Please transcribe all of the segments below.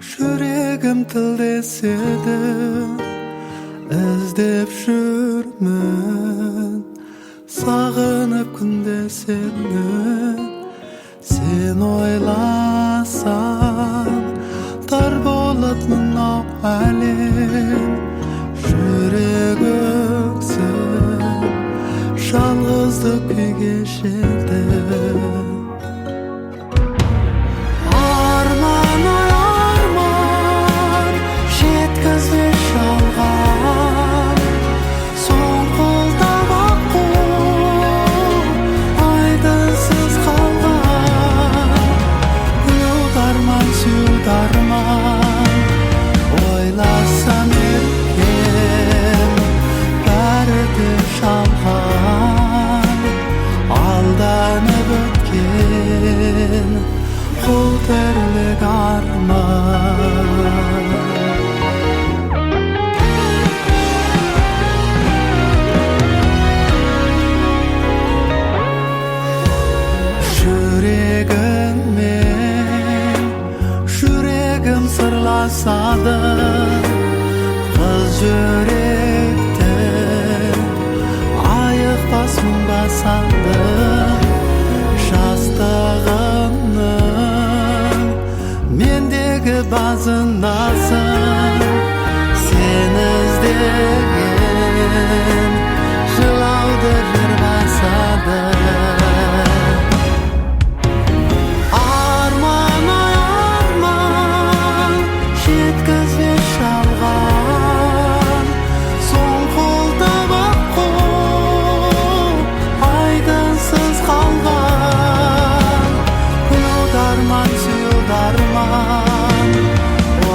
Жүрегім тілдеседі, іздеп жүрмін, сағынып күнде сені. Сен ойласам, тар болат мынау әлем. Жүрек өксіп, жалғыздық күй кешеді. Ойласам еркем, бәрі де жалған, алданып өткен қол тірлік арман. Жүрегім сырласады, қыз жүректі айықпас мұң басады. Жастығымның мендегі базынасың, сен іздеген жылауды жыр басады.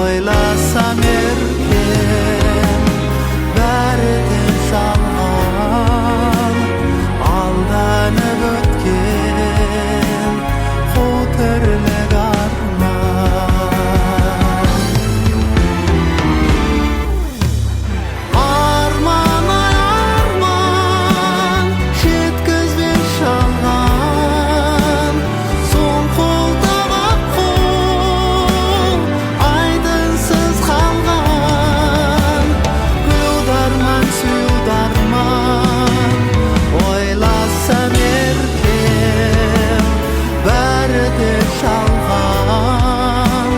Ойласам еркем, бәрі де жалған, алданып өткен қу тірлік арман. Арман, ай арман, жеткізбес жалған, соң қолдап ақ қол, айдынсыз қалған, гүлдарман сүйдарман. Ойласам еркем, бәрі де жалған,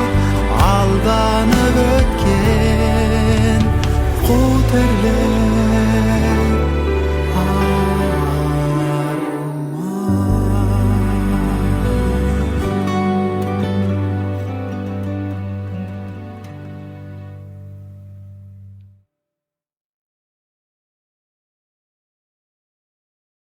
алданып өткен қу тірлік